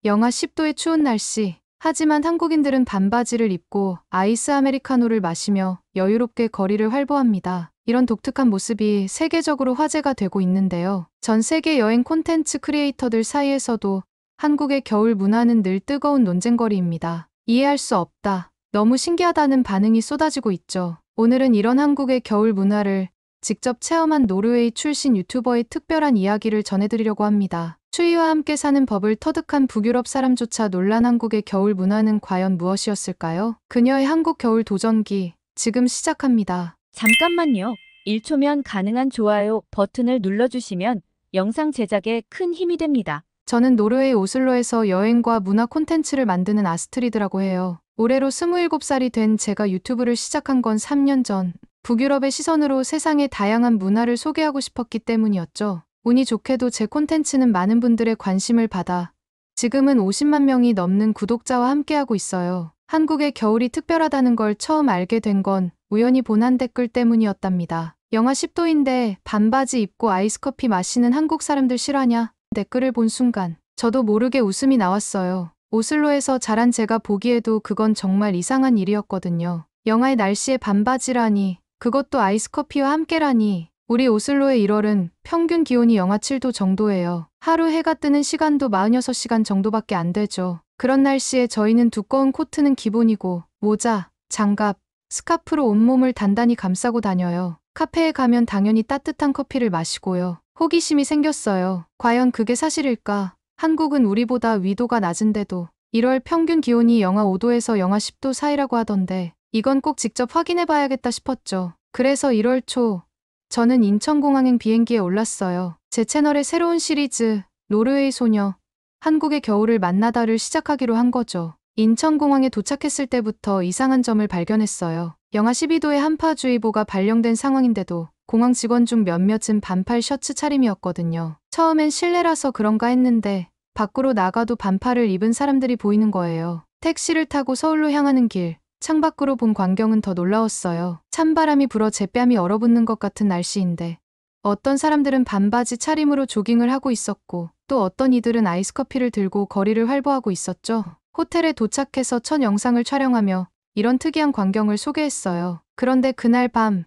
영하 10도의 추운 날씨. 하지만 한국인들은 반바지를 입고 아이스 아메리카노를 마시며 여유롭게 거리를 활보합니다. 이런 독특한 모습이 세계적으로 화제가 되고 있는데요. 전 세계 여행 콘텐츠 크리에이터들 사이에서도 한국의 겨울 문화는 늘 뜨거운 논쟁거리입니다. 이해할 수 없다. 너무 신기하다는 반응이 쏟아지고 있죠. 오늘은 이런 한국의 겨울 문화를 직접 체험한 노르웨이 출신 유튜버의 특별한 이야기를 전해드리려고 합니다. 추위와 함께 사는 법을 터득한 북유럽 사람조차 놀란 한국의 겨울 문화는 과연 무엇이었을까요? 그녀의 한국 겨울 도전기, 지금 시작합니다. 잠깐만요. 1초면 가능한 좋아요 버튼을 눌러주시면 영상 제작에 큰 힘이 됩니다. 저는 노르웨이 오슬로에서 여행과 문화 콘텐츠를 만드는 아스트리드라고 해요. 올해로 27살이 된 제가 유튜브를 시작한 건 3년 전, 북유럽의 시선으로 세상의 다양한 문화를 소개하고 싶었기 때문이었죠. 운이 좋게도 제 콘텐츠는 많은 분들의 관심을 받아 지금은 50만 명이 넘는 구독자와 함께하고 있어요. 한국의 겨울이 특별하다는 걸 처음 알게 된 건 우연히 본 한 댓글 때문이었답니다. 영하 10도인데 반바지 입고 아이스커피 마시는 한국 사람들 실화냐? 댓글을 본 순간 저도 모르게 웃음이 나왔어요. 오슬로에서 자란 제가 보기에도 그건 정말 이상한 일이었거든요. 영하의 날씨에 반바지라니, 그것도 아이스커피와 함께라니. 우리 오슬로의 1월은 평균 기온이 영하 7도 정도예요. 하루 해가 뜨는 시간도 46시간 정도밖에 안 되죠. 그런 날씨에 저희는 두꺼운 코트는 기본이고 모자, 장갑, 스카프로 온몸을 단단히 감싸고 다녀요. 카페에 가면 당연히 따뜻한 커피를 마시고요. 호기심이 생겼어요. 과연 그게 사실일까? 한국은 우리보다 위도가 낮은데도 1월 평균 기온이 영하 5도에서 영하 10도 사이라고 하던데 이건 꼭 직접 확인해 봐야겠다 싶었죠. 그래서 1월 초 저는 인천공항행 비행기에 올랐어요. 제 채널의 새로운 시리즈 노르웨이 소녀, 한국의 겨울을 만나다를 시작하기로 한 거죠. 인천공항에 도착했을 때부터 이상한 점을 발견했어요. 영하 12도의 한파주의보가 발령된 상황인데도 공항 직원 중 몇몇은 반팔 셔츠 차림이었거든요. 처음엔 실내라서 그런가 했는데 밖으로 나가도 반팔을 입은 사람들이 보이는 거예요. 택시를 타고 서울로 향하는 길, 창밖으로 본 광경은 더 놀라웠어요. 찬바람이 불어 제 뺨이 얼어붙는 것 같은 날씨인데 어떤 사람들은 반바지 차림으로 조깅을 하고 있었고 또 어떤 이들은 아이스커피를 들고 거리를 활보하고 있었죠. 호텔에 도착해서 첫 영상을 촬영하며 이런 특이한 광경을 소개했어요. 그런데 그날 밤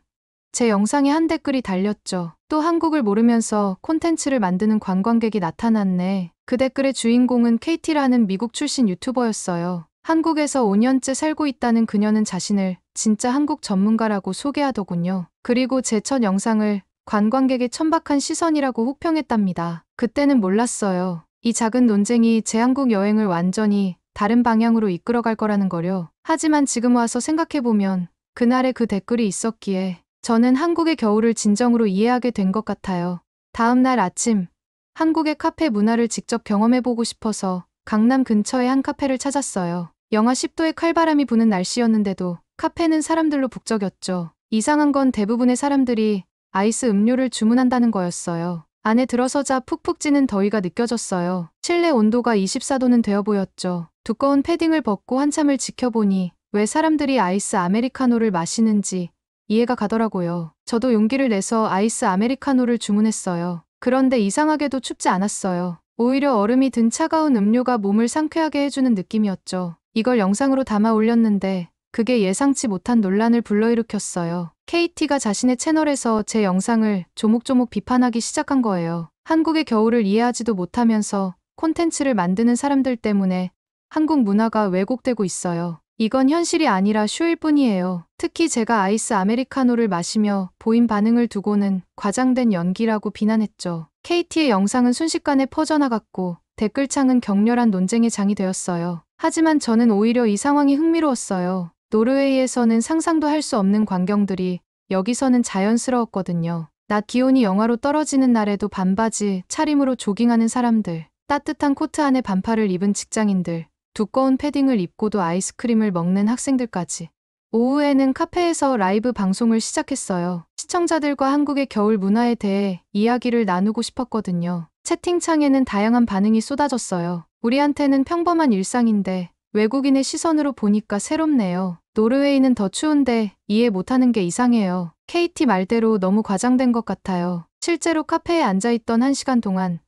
제 영상에 한 댓글이 달렸죠. 또 한국을 모르면서 콘텐츠를 만드는 관광객이 나타났네. 그 댓글의 주인공은 KT라는 미국 출신 유튜버였어요. 한국에서 5년째 살고 있다는 그녀는 자신을 진짜 한국 전문가라고 소개하더군요. 그리고 제 첫 영상을 관광객의 천박한 시선이라고 혹평했답니다. 그때는 몰랐어요. 이 작은 논쟁이 제 한국 여행을 완전히 다른 방향으로 이끌어갈 거라는 거요. 하지만 지금 와서 생각해보면 그날에 그 댓글이 있었기에 저는 한국의 겨울을 진정으로 이해하게 된 것 같아요. 다음 날 아침, 한국의 카페 문화를 직접 경험해보고 싶어서 강남 근처의 한 카페를 찾았어요. 영하 10도의 칼바람이 부는 날씨였는데도 카페는 사람들로 북적였죠. 이상한 건 대부분의 사람들이 아이스 음료를 주문한다는 거였어요. 안에 들어서자 푹푹 찌는 더위가 느껴졌어요. 실내 온도가 24도는 되어 보였죠. 두꺼운 패딩을 벗고 한참을 지켜보니 왜 사람들이 아이스 아메리카노를 마시는지 이해가 가더라고요. 저도 용기를 내서 아이스 아메리카노를 주문했어요. 그런데 이상하게도 춥지 않았어요. 오히려 얼음이 든 차가운 음료가 몸을 상쾌하게 해주는 느낌이었죠. 이걸 영상으로 담아 올렸는데 그게 예상치 못한 논란을 불러일으켰어요. KT가 자신의 채널에서 제 영상을 조목조목 비판하기 시작한 거예요. 한국의 겨울을 이해하지도 못하면서 콘텐츠를 만드는 사람들 때문에 한국 문화가 왜곡되고 있어요. 이건 현실이 아니라 쇼일 뿐이에요. 특히 제가 아이스 아메리카노를 마시며 보인 반응을 두고는 과장된 연기라고 비난했죠. KT의 영상은 순식간에 퍼져나갔고 댓글창은 격렬한 논쟁의 장이 되었어요. 하지만 저는 오히려 이 상황이 흥미로웠어요. 노르웨이에서는 상상도 할 수 없는 광경들이 여기서는 자연스러웠거든요. 낮 기온이 영하로 떨어지는 날에도 반바지, 차림으로 조깅하는 사람들, 따뜻한 코트 안에 반팔을 입은 직장인들, 두꺼운 패딩을 입고도 아이스크림을 먹는 학생들까지. 오후에는 카페에서 라이브 방송을 시작했어요. 시청자들과 한국의 겨울 문화에 대해 이야기를 나누고 싶었거든요. 채팅창에는 다양한 반응이 쏟아졌어요. 우리한테는 평범한 일상인데 외국인의 시선으로 보니까 새롭네요. 노르웨이는 더 추운데 이해 못하는 게 이상해요. KT 말대로 너무 과장된 것 같아요. 실제로 카페에 앉아있던 1시간 동안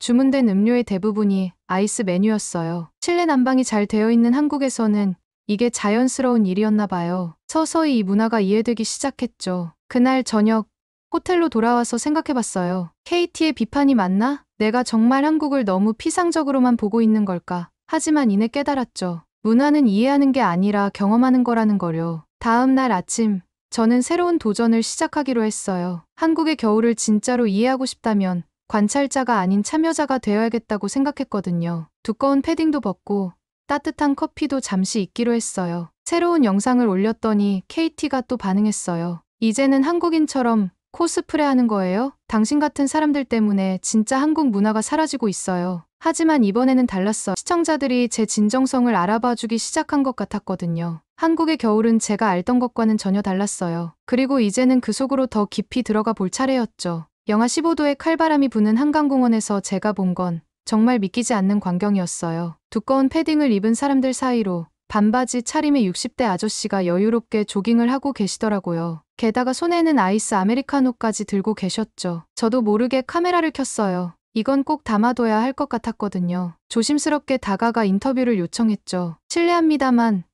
주문된 음료의 대부분이 아이스 메뉴였어요. 실내 난방이 잘 되어 있는 한국에서는 이게 자연스러운 일이었나 봐요. 서서히 이 문화가 이해되기 시작했죠. 그날 저녁 호텔로 돌아와서 생각해봤어요. KT의 비판이 맞나? 내가 정말 한국을 너무 피상적으로만 보고 있는 걸까? 하지만 이내 깨달았죠. 문화는 이해하는 게 아니라 경험하는 거라는 거요. 다음 날 아침, 저는 새로운 도전을 시작하기로 했어요. 한국의 겨울을 진짜로 이해하고 싶다면 관찰자가 아닌 참여자가 되어야겠다고 생각했거든요. 두꺼운 패딩도 벗고 따뜻한 커피도 잠시 잊기로 했어요. 새로운 영상을 올렸더니 KT가 또 반응했어요. 이제는 한국인처럼 코스프레 하는 거예요? 당신 같은 사람들 때문에 진짜 한국 문화가 사라지고 있어요. 하지만 이번에는 달랐어요. 시청자들이 제 진정성을 알아봐 주기 시작한 것 같았거든요. 한국의 겨울은 제가 알던 것과는 전혀 달랐어요. 그리고 이제는 그 속으로 더 깊이 들어가 볼 차례였죠. 영하 15도의 칼바람이 부는 한강공원에서 제가 본 건 정말 믿기지 않는 광경이었어요. 두꺼운 패딩을 입은 사람들 사이로 반바지 차림의 60대 아저씨가 여유롭게 조깅을 하고 계시더라고요. 게다가 손에는 아이스 아메리카노까지 들고 계셨죠. 저도 모르게 카메라를 켰어요. 이건 꼭 담아둬야 할 것 같았거든요. 조심스럽게 다가가 인터뷰를 요청했죠. 실례합니다만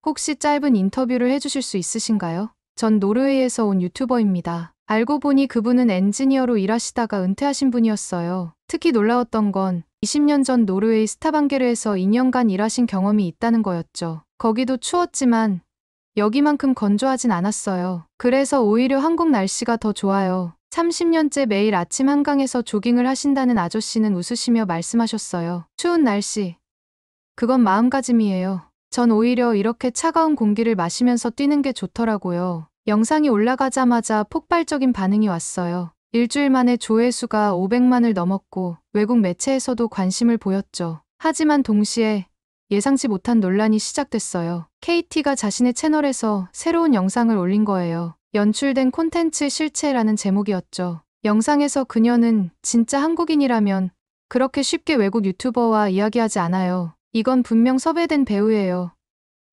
혹시 짧은 인터뷰를 해주실 수 있으신가요? 전 노르웨이에서 온 유튜버입니다. 알고 보니 그분은 엔지니어로 일하시다가 은퇴하신 분이었어요. 특히 놀라웠던 건 20년 전 노르웨이 스타방게르에서 2년간 일하신 경험이 있다는 거였죠. 거기도 추웠지만 여기만큼 건조하진 않았어요. 그래서 오히려 한국 날씨가 더 좋아요. 30년째 매일 아침 한강에서 조깅을 하신다는 아저씨는 웃으시며 말씀하셨어요. 추운 날씨. 그건 마음가짐이에요. 전 오히려 이렇게 차가운 공기를 마시면서 뛰는 게 좋더라고요. 영상이 올라가자마자 폭발적인 반응이 왔어요. 일주일 만에 조회수가 500만을 넘었고 외국 매체에서도 관심을 보였죠. 하지만 동시에 예상치 못한 논란이 시작됐어요. KT가 자신의 채널에서 새로운 영상을 올린 거예요. 연출된 콘텐츠 실체라는 제목이었죠. 영상에서 그녀는 진짜 한국인이라면 그렇게 쉽게 외국 유튜버와 이야기하지 않아요. 이건 분명 섭외된 배우예요.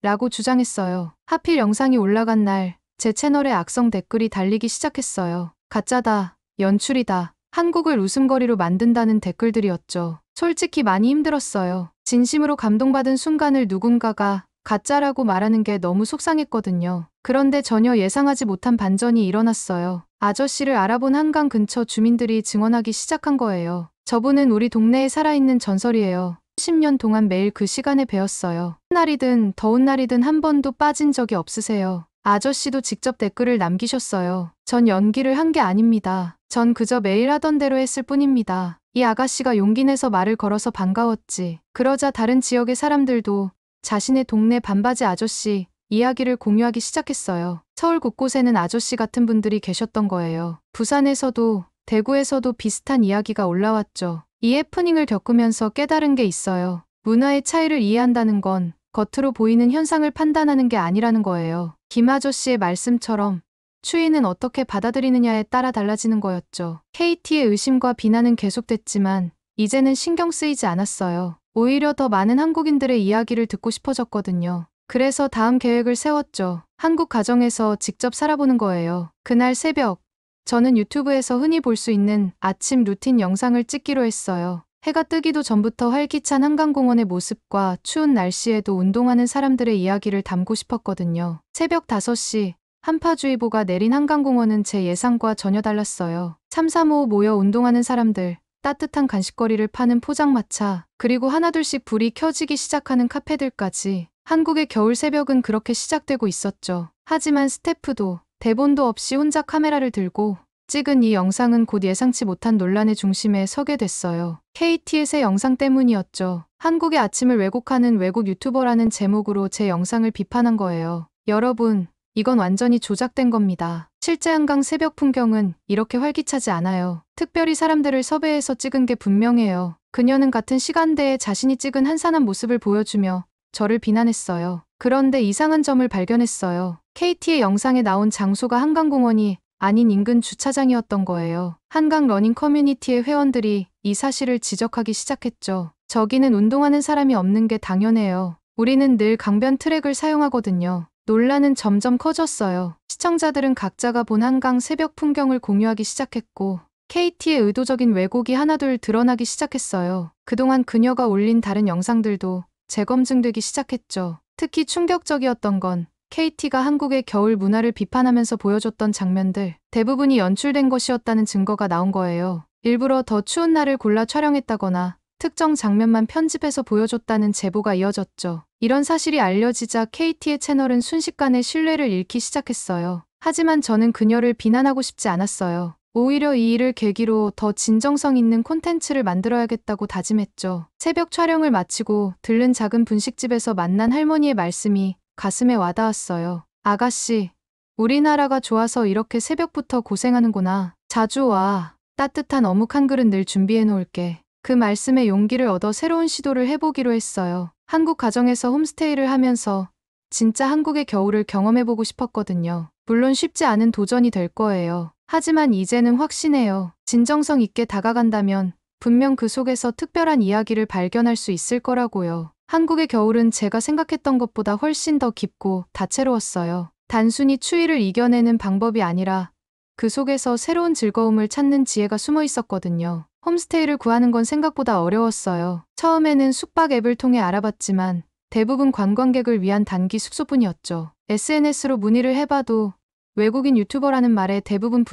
라고 주장했어요. 하필 영상이 올라간 날 제 채널에 악성 댓글이 달리기 시작했어요. 가짜다, 연출이다, 한국을 웃음거리로 만든다는 댓글들이었죠. 솔직히 많이 힘들었어요. 진심으로 감동받은 순간을 누군가가 가짜라고 말하는 게 너무 속상했거든요. 그런데 전혀 예상하지 못한 반전이 일어났어요. 아저씨를 알아본 한강 근처 주민들이 증언하기 시작한 거예요. 저분은 우리 동네에 살아있는 전설이에요. 10년 동안 매일 그 시간에 배웠어요. 날이든 더운 날이든 한 번도 빠진 적이 없으세요. 아저씨도 직접 댓글을 남기셨어요. 전 연기를 한 게 아닙니다. 전 그저 매일 하던 대로 했을 뿐입니다. 이 아가씨가 용기 내서 말을 걸어서 반가웠지. 그러자 다른 지역의 사람들도 자신의 동네 반바지 아저씨 이야기를 공유하기 시작했어요. 서울 곳곳에는 아저씨 같은 분들이 계셨던 거예요. 부산에서도 대구에서도 비슷한 이야기가 올라왔죠. 이 해프닝을 겪으면서 깨달은 게 있어요. 문화의 차이를 이해한다는 건 겉으로 보이는 현상을 판단하는 게 아니라는 거예요. 김 아저씨의 말씀처럼 추위는 어떻게 받아들이느냐에 따라 달라지는 거였죠. KT의 의심과 비난은 계속됐지만 이제는 신경 쓰이지 않았어요. 오히려 더 많은 한국인들의 이야기를 듣고 싶어졌거든요. 그래서 다음 계획을 세웠죠. 한국 가정에서 직접 살아보는 거예요. 그날 새벽, 저는 유튜브에서 흔히 볼 수 있는 아침 루틴 영상을 찍기로 했어요. 해가 뜨기도 전부터 활기찬 한강공원의 모습과 추운 날씨에도 운동하는 사람들의 이야기를 담고 싶었거든요. 새벽 5시, 한파주의보가 내린 한강공원은 제 예상과 전혀 달랐어요. 3, 4, 5 모여 운동하는 사람들, 따뜻한 간식거리를 파는 포장마차, 그리고 하나둘씩 불이 켜지기 시작하는 카페들까지. 한국의 겨울 새벽은 그렇게 시작되고 있었죠. 하지만 스태프도 대본도 없이 혼자 카메라를 들고 찍은 이 영상은 곧 예상치 못한 논란의 중심에 서게 됐어요. KT의 새 영상 때문이었죠. 한국의 아침을 왜곡하는 외국 유튜버라는 제목으로 제 영상을 비판한 거예요. 여러분, 이건 완전히 조작된 겁니다. 실제 한강 새벽 풍경은 이렇게 활기차지 않아요. 특별히 사람들을 섭외해서 찍은 게 분명해요. 그녀는 같은 시간대에 자신이 찍은 한산한 모습을 보여주며 저를 비난했어요. 그런데 이상한 점을 발견했어요. KT의 영상에 나온 장소가 한강공원이 아닌 인근 주차장이었던 거예요. 한강 러닝 커뮤니티의 회원들이 이 사실을 지적하기 시작했죠. 저기는 운동하는 사람이 없는 게 당연해요. 우리는 늘 강변 트랙을 사용하거든요. 논란은 점점 커졌어요. 시청자들은 각자가 본 한강 새벽 풍경을 공유하기 시작했고 KT의 의도적인 왜곡이 하나둘 드러나기 시작했어요. 그동안 그녀가 올린 다른 영상들도 재검증되기 시작했죠. 특히 충격적이었던 건 KT가 한국의 겨울 문화를 비판하면서 보여줬던 장면들, 대부분이 연출된 것이었다는 증거가 나온 거예요. 일부러 더 추운 날을 골라 촬영했다거나 특정 장면만 편집해서 보여줬다는 제보가 이어졌죠. 이런 사실이 알려지자 KT의 채널은 순식간에 신뢰를 잃기 시작했어요. 하지만 저는 그녀를 비난하고 싶지 않았어요. 오히려 이 일을 계기로 더 진정성 있는 콘텐츠를 만들어야겠다고 다짐했죠. 새벽 촬영을 마치고 들른 작은 분식집에서 만난 할머니의 말씀이 가슴에 와닿았어요. 아가씨, 우리나라가 좋아서 이렇게 새벽부터 고생하는구나. 자주 와. 따뜻한 어묵 한 그릇 늘 준비해 놓을게. 그 말씀에 용기를 얻어 새로운 시도를 해보기로 했어요. 한국 가정에서 홈스테이를 하면서 진짜 한국의 겨울을 경험해보고 싶었거든요. 물론 쉽지 않은 도전이 될 거예요. 하지만 이제는 확신해요. 진정성 있게 다가간다면 분명 그 속에서 특별한 이야기를 발견할 수 있을 거라고요. 한국의 겨울은 제가 생각했던 것보다 훨씬 더 깊고 다채로웠어요. 단순히 추위를 이겨내는 방법이 아니라 그 속에서 새로운 즐거움을 찾는 지혜가 숨어 있었거든요. 홈스테이를 구하는 건 생각보다 어려웠어요. 처음에는 숙박 앱을 통해 알아봤지만 대부분 관광객을 위한 단기 숙소뿐이었죠. SNS로 문의를 해봐도 외국인 유튜버라는 말에 대부분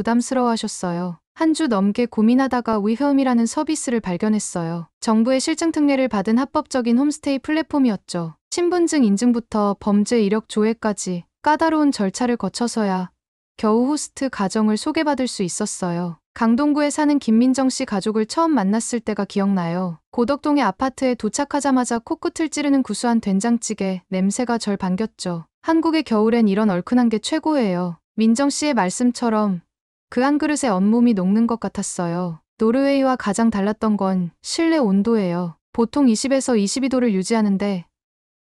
부담스러워하셨어요. 한 주 넘게 고민하다가 위홈이라는 서비스를 발견했어요. 정부의 실증 특례를 받은 합법적인 홈스테이 플랫폼이었죠. 신분증 인증부터 범죄 이력 조회까지 까다로운 절차를 거쳐서야 겨우 호스트 가정을 소개받을 수 있었어요. 강동구에 사는 김민정 씨 가족을 처음 만났을 때가 기억나요. 고덕동의 아파트에 도착하자마자 코끝을 찌르는 구수한 된장찌개 냄새가 절 반겼죠. 한국의 겨울엔 이런 얼큰한 게 최고예요. 민정 씨의 말씀처럼 그 한 그릇에 온몸이 녹는 것 같았어요. 노르웨이와 가장 달랐던 건 실내 온도예요. 보통 20에서 22도를 유지하는데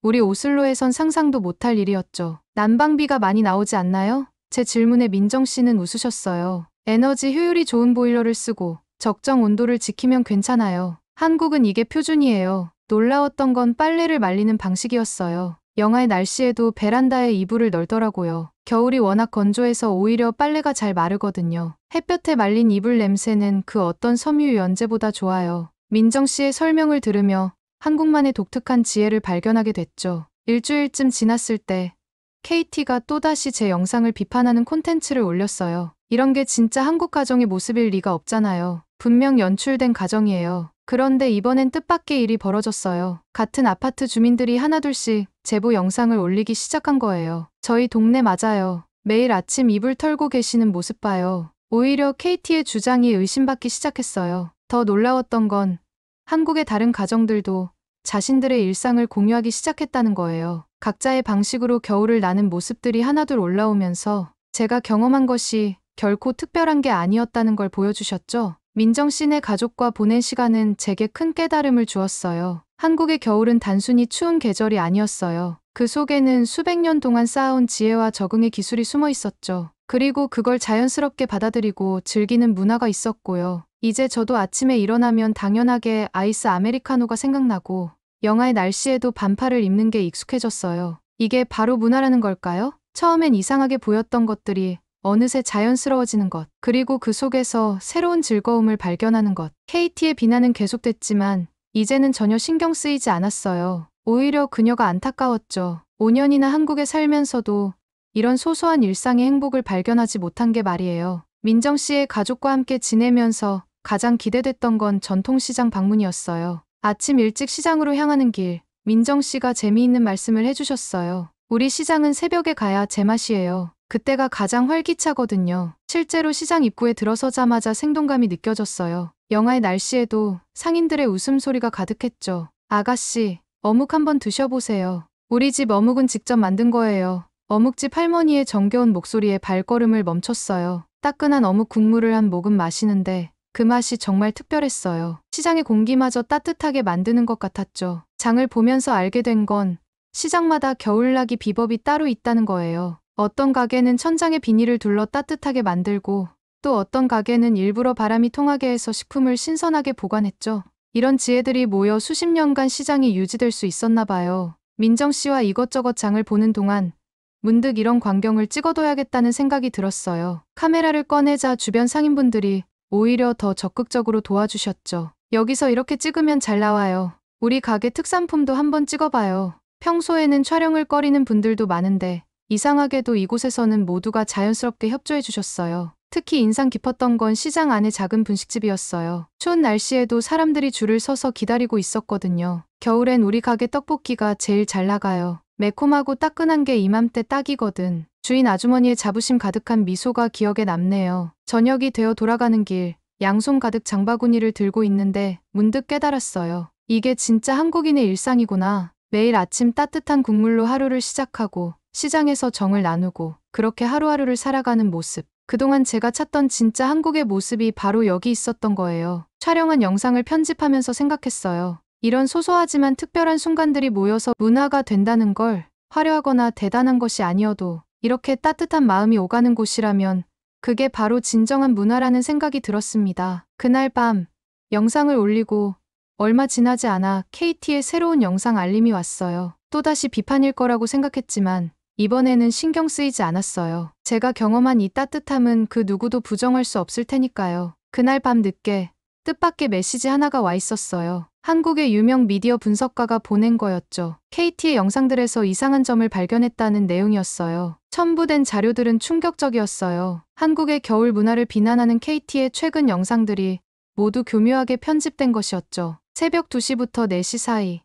우리 오슬로에선 상상도 못할 일이었죠. 난방비가 많이 나오지 않나요? 제 질문에 민정 씨는 웃으셨어요. 에너지 효율이 좋은 보일러를 쓰고 적정 온도를 지키면 괜찮아요. 한국은 이게 표준이에요. 놀라웠던 건 빨래를 말리는 방식이었어요. 영하의 날씨에도 베란다에 이불을 널더라고요. 겨울이 워낙 건조해서 오히려 빨래가 잘 마르거든요. 햇볕에 말린 이불 냄새는 그 어떤 섬유 연제보다 좋아요. 민정 씨의 설명을 들으며 한국만의 독특한 지혜를 발견하게 됐죠. 일주일쯤 지났을 때 KT가 또다시 제 영상을 비판하는 콘텐츠를 올렸어요. 이런 게 진짜 한국 가정의 모습일 리가 없잖아요. 분명 연출된 가정이에요. 그런데 이번엔 뜻밖의 일이 벌어졌어요. 같은 아파트 주민들이 하나둘씩 제보 영상을 올리기 시작한 거예요. 저희 동네 맞아요. 매일 아침 이불 털고 계시는 모습 봐요. 오히려 KT의 주장이 의심받기 시작했어요. 더 놀라웠던 건 한국의 다른 가정들도 자신들의 일상을 공유하기 시작했다는 거예요. 각자의 방식으로 겨울을 나는 모습들이 하나둘 올라오면서 제가 경험한 것이 결코 특별한 게 아니었다는 걸 보여주셨죠. 민정 씨네 가족과 보낸 시간은 제게 큰 깨달음을 주었어요. 한국의 겨울은 단순히 추운 계절이 아니었어요. 그 속에는 수백 년 동안 쌓아온 지혜와 적응의 기술이 숨어 있었죠. 그리고 그걸 자연스럽게 받아들이고 즐기는 문화가 있었고요. 이제 저도 아침에 일어나면 당연하게 아이스 아메리카노가 생각나고 영하의 날씨에도 반팔을 입는 게 익숙해졌어요. 이게 바로 문화라는 걸까요? 처음엔 이상하게 보였던 것들이 어느새 자연스러워지는 것, 그리고 그 속에서 새로운 즐거움을 발견하는 것. KT의 비난은 계속됐지만 이제는 전혀 신경 쓰이지 않았어요. 오히려 그녀가 안타까웠죠. 5년이나 한국에 살면서도 이런 소소한 일상의 행복을 발견하지 못한 게 말이에요. 민정 씨의 가족과 함께 지내면서 가장 기대됐던 건 전통시장 방문이었어요. 아침 일찍 시장으로 향하는 길, 민정 씨가 재미있는 말씀을 해주셨어요. 우리 시장은 새벽에 가야 제맛이에요. 그때가 가장 활기차거든요. 실제로 시장 입구에 들어서자마자 생동감이 느껴졌어요. 영하의 날씨에도 상인들의 웃음소리가 가득했죠. 아가씨, 어묵 한번 드셔보세요. 우리 집 어묵은 직접 만든 거예요. 어묵집 할머니의 정겨운 목소리에 발걸음을 멈췄어요. 따끈한 어묵 국물을 한 모금 마시는데 그 맛이 정말 특별했어요. 시장의 공기마저 따뜻하게 만드는 것 같았죠. 장을 보면서 알게 된 건 시장마다 겨울나기 비법이 따로 있다는 거예요. 어떤 가게는 천장에 비닐을 둘러 따뜻하게 만들고 또 어떤 가게는 일부러 바람이 통하게 해서 식품을 신선하게 보관했죠. 이런 지혜들이 모여 수십 년간 시장이 유지될 수 있었나 봐요. 민정 씨와 이것저것 장을 보는 동안 문득 이런 광경을 찍어둬야겠다는 생각이 들었어요. 카메라를 꺼내자 주변 상인분들이 오히려 더 적극적으로 도와주셨죠. 여기서 이렇게 찍으면 잘 나와요. 우리 가게 특산품도 한번 찍어봐요. 평소에는 촬영을 꺼리는 분들도 많은데 이상하게도 이곳에서는 모두가 자연스럽게 협조해 주셨어요. 특히 인상 깊었던 건 시장 안의 작은 분식집이었어요. 추운 날씨에도 사람들이 줄을 서서 기다리고 있었거든요. 겨울엔 우리 가게 떡볶이가 제일 잘 나가요. 매콤하고 따끈한 게 이맘때 딱이거든. 주인 아주머니의 자부심 가득한 미소가 기억에 남네요. 저녁이 되어 돌아가는 길, 양손 가득 장바구니를 들고 있는데 문득 깨달았어요. 이게 진짜 한국인의 일상이구나. 매일 아침 따뜻한 국물로 하루를 시작하고 시장에서 정을 나누고 그렇게 하루하루를 살아가는 모습. 그동안 제가 찾던 진짜 한국의 모습이 바로 여기 있었던 거예요. 촬영한 영상을 편집하면서 생각했어요. 이런 소소하지만 특별한 순간들이 모여서 문화가 된다는 걸, 화려하거나 대단한 것이 아니어도 이렇게 따뜻한 마음이 오가는 곳이라면 그게 바로 진정한 문화라는 생각이 들었습니다. 그날 밤 영상을 올리고 얼마 지나지 않아 KT의 새로운 영상 알림이 왔어요. 또다시 비판일 거라고 생각했지만 이번에는 신경 쓰이지 않았어요. 제가 경험한 이 따뜻함은 그 누구도 부정할 수 없을 테니까요. 그날 밤 늦게 뜻밖의 메시지 하나가 와 있었어요. 한국의 유명 미디어 분석가가 보낸 거였죠. KT의 영상들에서 이상한 점을 발견했다는 내용이었어요. 첨부된 자료들은 충격적이었어요. 한국의 겨울 문화를 비난하는 KT의 최근 영상들이 모두 교묘하게 편집된 것이었죠. 새벽 2시부터 4시 사이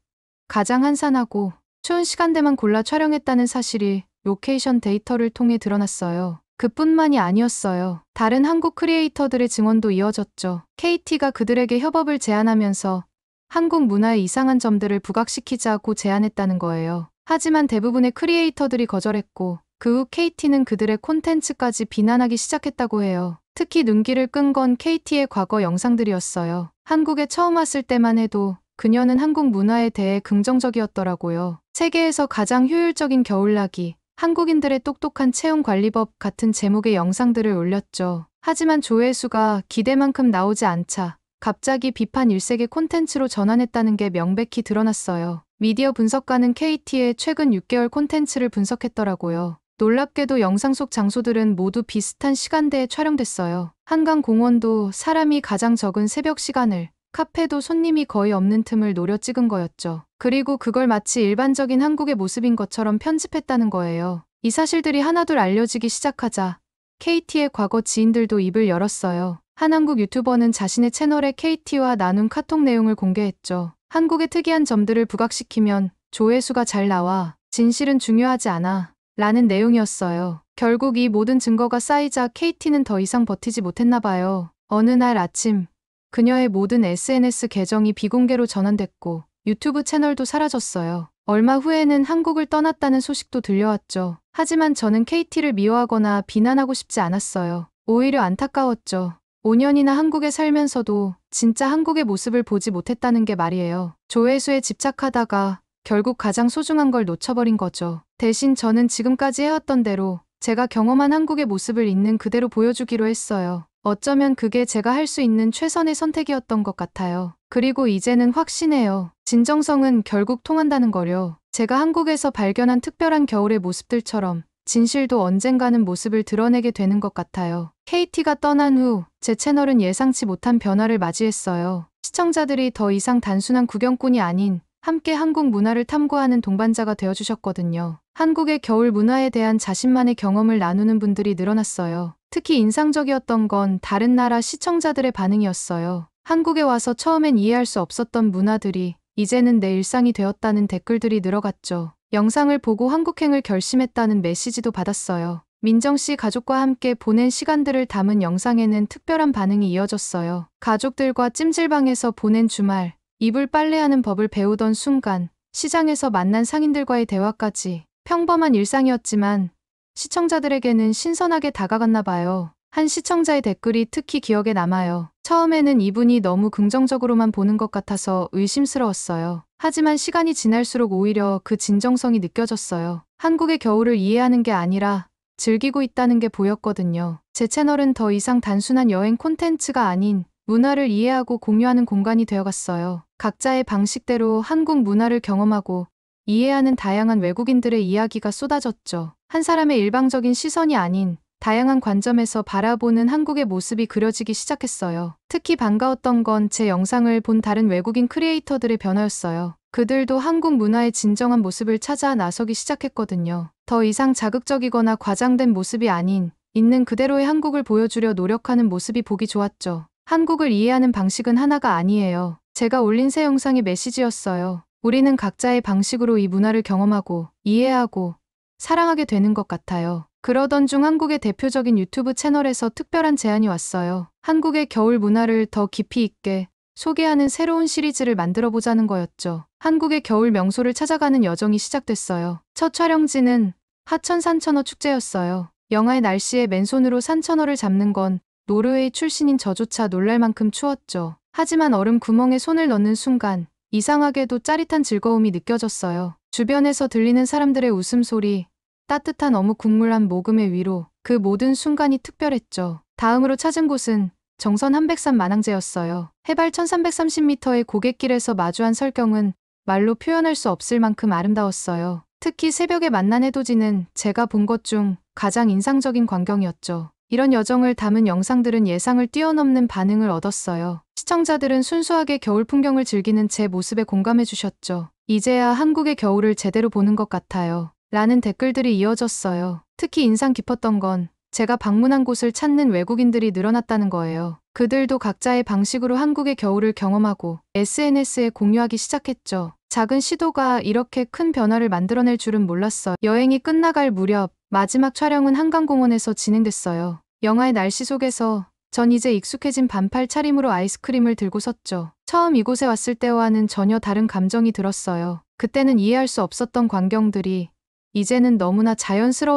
가장 한산하고 추운 시간대만 골라 촬영했다는 사실이 로케이션 데이터를 통해 드러났어요. 그뿐만이 아니었어요. 다른 한국 크리에이터들의 증언도 이어졌죠. KT가 그들에게 협업을 제안하면서 한국 문화의 이상한 점들을 부각시키자고 제안했다는 거예요. 하지만 대부분의 크리에이터들이 거절했고 그 후 KT는 그들의 콘텐츠까지 비난하기 시작했다고 해요. 특히 눈길을 끈 건 KT의 과거 영상들이었어요. 한국에 처음 왔을 때만 해도 그녀는 한국 문화에 대해 긍정적이었더라고요. 세계에서 가장 효율적인 겨울나기, 한국인들의 똑똑한 체온관리법 같은 제목의 영상들을 올렸죠. 하지만 조회수가 기대만큼 나오지 않자 갑자기 비판 일색의 콘텐츠로 전환했다는 게 명백히 드러났어요. 미디어 분석가는 KT의 최근 6개월 콘텐츠를 분석했더라고요. 놀랍게도 영상 속 장소들은 모두 비슷한 시간대에 촬영됐어요. 한강공원도 사람이 가장 적은 새벽 시간을, 카페도 손님이 거의 없는 틈을 노려 찍은 거였죠. 그리고 그걸 마치 일반적인 한국의 모습인 것처럼 편집했다는 거예요. 이 사실들이 하나둘 알려지기 시작하자 KT의 과거 지인들도 입을 열었어요. 한 한국 유튜버는 자신의 채널에 KT와 나눈 카톡 내용을 공개했죠. 한국의 특이한 점들을 부각시키면 조회수가 잘 나와. 진실은 중요하지 않아. 라는 내용이었어요. 결국 이 모든 증거가 쌓이자 KT는 더 이상 버티지 못했나 봐요. 어느 날 아침 그녀의 모든 SNS 계정이 비공개로 전환됐고 유튜브 채널도 사라졌어요. 얼마 후에는 한국을 떠났다는 소식도 들려왔죠. 하지만 저는 KT를 미워하거나 비난하고 싶지 않았어요. 오히려 안타까웠죠. 5년이나 한국에 살면서도 진짜 한국의 모습을 보지 못했다는 게 말이에요. 조회수에 집착하다가 결국 가장 소중한 걸 놓쳐버린 거죠. 대신 저는 지금까지 해왔던 대로 제가 경험한 한국의 모습을 있는 그대로 보여주기로 했어요. 어쩌면 그게 제가 할 수 있는 최선의 선택이었던 것 같아요. 그리고 이제는 확신해요. 진정성은 결국 통한다는 거려. 제가 한국에서 발견한 특별한 겨울의 모습들처럼 진실도 언젠가는 모습을 드러내게 되는 것 같아요. KT가 떠난 후 제 채널은 예상치 못한 변화를 맞이했어요. 시청자들이 더 이상 단순한 구경꾼이 아닌 함께 한국 문화를 탐구하는 동반자가 되어주셨거든요. 한국의 겨울 문화에 대한 자신만의 경험을 나누는 분들이 늘어났어요. 특히 인상적이었던 건 다른 나라 시청자들의 반응이었어요. 한국에 와서 처음엔 이해할 수 없었던 문화들이 이제는 내 일상이 되었다는 댓글들이 늘어갔죠. 영상을 보고 한국행을 결심했다는 메시지도 받았어요. 민정 씨 가족과 함께 보낸 시간들을 담은 영상에는 특별한 반응이 이어졌어요. 가족들과 찜질방에서 보낸 주말, 이불 빨래하는 법을 배우던 순간, 시장에서 만난 상인들과의 대화까지 평범한 일상이었지만 시청자들에게는 신선하게 다가갔나 봐요. 한 시청자의 댓글이 특히 기억에 남아요. 처음에는 이분이 너무 긍정적으로만 보는 것 같아서 의심스러웠어요. 하지만 시간이 지날수록 오히려 그 진정성이 느껴졌어요. 한국의 겨울을 이해하는 게 아니라 즐기고 있다는 게 보였거든요. 제 채널은 더 이상 단순한 여행 콘텐츠가 아닌 문화를 이해하고 공유하는 공간이 되어갔어요. 각자의 방식대로 한국 문화를 경험하고 이해하는 다양한 외국인들의 이야기가 쏟아졌죠. 한 사람의 일방적인 시선이 아닌 다양한 관점에서 바라보는 한국의 모습이 그려지기 시작했어요. 특히 반가웠던 건 제 영상을 본 다른 외국인 크리에이터들의 변화였어요. 그들도 한국 문화의 진정한 모습을 찾아 나서기 시작했거든요. 더 이상 자극적이거나 과장된 모습이 아닌 있는 그대로의 한국을 보여주려 노력하는 모습이 보기 좋았죠. 한국을 이해하는 방식은 하나가 아니에요. 제가 올린 새 영상의 메시지였어요. 우리는 각자의 방식으로 이 문화를 경험하고 이해하고 사랑하게 되는 것 같아요. 그러던 중 한국의 대표적인 유튜브 채널에서 특별한 제안이 왔어요. 한국의 겨울 문화를 더 깊이 있게 소개하는 새로운 시리즈를 만들어 보자는 거였죠. 한국의 겨울 명소를 찾아가는 여정이 시작됐어요. 첫 촬영지는 하천 산천어 축제였어요. 영하의 날씨에 맨손으로 산천어를 잡는 건 노르웨이 출신인 저조차 놀랄 만큼 추웠죠. 하지만 얼음 구멍에 손을 넣는 순간 이상하게도 짜릿한 즐거움이 느껴졌어요. 주변에서 들리는 사람들의 웃음소리, 따뜻한 어묵 국물 한 모금의 위로, 그 모든 순간이 특별했죠. 다음으로 찾은 곳은 정선 한백산 만항제였어요. 해발 1330m의 고갯길에서 마주한 설경은 말로 표현할 수 없을 만큼 아름다웠어요. 특히 새벽에 만난 해돋이는 제가 본 것 중 가장 인상적인 광경이었죠. 이런 여정을 담은 영상들은 예상을 뛰어넘는 반응을 얻었어요. 시청자들은 순수하게 겨울 풍경을 즐기는 제 모습에 공감해 주셨죠. 이제야 한국의 겨울을 제대로 보는 것 같아요. 라는 댓글들이 이어졌어요. 특히 인상 깊었던 건 제가 방문한 곳을 찾는 외국인들이 늘어났다는 거예요. 그들도 각자의 방식으로 한국의 겨울을 경험하고 SNS에 공유하기 시작했죠. 작은 시도가 이렇게 큰 변화를 만들어낼 줄은 몰랐어요. 여행이 끝나갈 무렵 마지막 촬영은 한강공원에서 진행됐어요. 영하의 날씨 속에서 전 이제 익숙해진 반팔 차림으로 아이스크림을 들고 섰죠. 처음 이곳에 왔을 때와는 전혀 다른 감정이 들었어요. 그때는 이해할 수 없었던 광경들이 이제는 너무나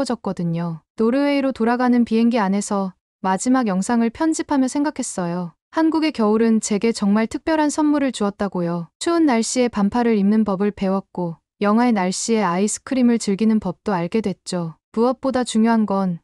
자연스러워졌거든요. 노르웨이로 돌아가는 비행기 안에서 마지막 영상을 편집하며 생각했어요. 한국의 겨울은 제게 정말 특별한 선물을 주었다고요. 추운 날씨에 반팔을 입는 법을 배웠고 영하의 날씨에 아이스크림을 즐기는 법도 알게 됐죠. 무엇보다 중요한 건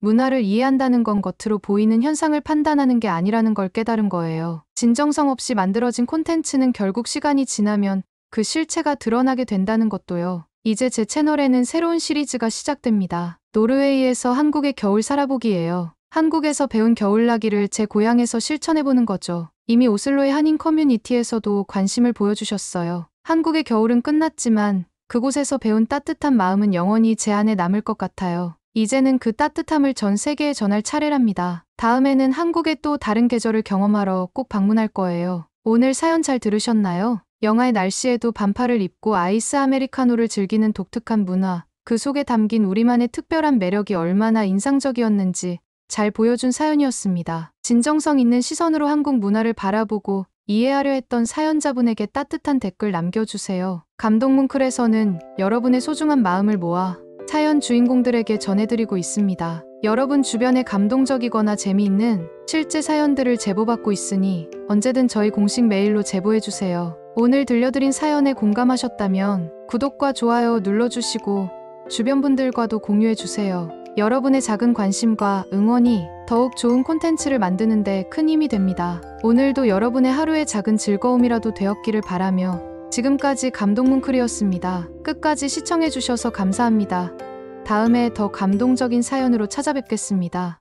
문화를 이해한다는 건 겉으로 보이는 현상을 판단하는 게 아니라는 걸 깨달은 거예요. 진정성 없이 만들어진 콘텐츠는 결국 시간이 지나면 그 실체가 드러나게 된다는 것도요. 이제 제 채널에는 새로운 시리즈가 시작됩니다. 노르웨이에서 한국의 겨울 살아보기예요. 한국에서 배운 겨울나기를 제 고향에서 실천해보는 거죠. 이미 오슬로의 한인 커뮤니티에서도 관심을 보여주셨어요. 한국의 겨울은 끝났지만 그곳에서 배운 따뜻한 마음은 영원히 제 안에 남을 것 같아요. 이제는 그 따뜻함을 전 세계에 전할 차례랍니다. 다음에는 한국의 또 다른 계절을 경험하러 꼭 방문할 거예요. 오늘 사연 잘 들으셨나요? 영하의 날씨에도 반팔을 입고 아이스 아메리카노를 즐기는 독특한 문화, 그 속에 담긴 우리만의 특별한 매력이 얼마나 인상적이었는지 잘 보여준 사연이었습니다. 진정성 있는 시선으로 한국 문화를 바라보고 이해하려 했던 사연자분에게 따뜻한 댓글 남겨주세요. 감동뭉클에서는 여러분의 소중한 마음을 모아 사연 주인공들에게 전해드리고 있습니다. 여러분 주변에 감동적이거나 재미있는 실제 사연들을 제보받고 있으니 언제든 저희 공식 메일로 제보해주세요. 오늘 들려드린 사연에 공감하셨다면 구독과 좋아요 눌러주시고 주변 분들과도 공유해주세요. 여러분의 작은 관심과 응원이 더욱 좋은 콘텐츠를 만드는 데 큰 힘이 됩니다. 오늘도 여러분의 하루의 작은 즐거움이라도 되었기를 바라며 지금까지 감동뭉클이었습니다. 끝까지 시청해주셔서 감사합니다. 다음에 더 감동적인 사연으로 찾아뵙겠습니다.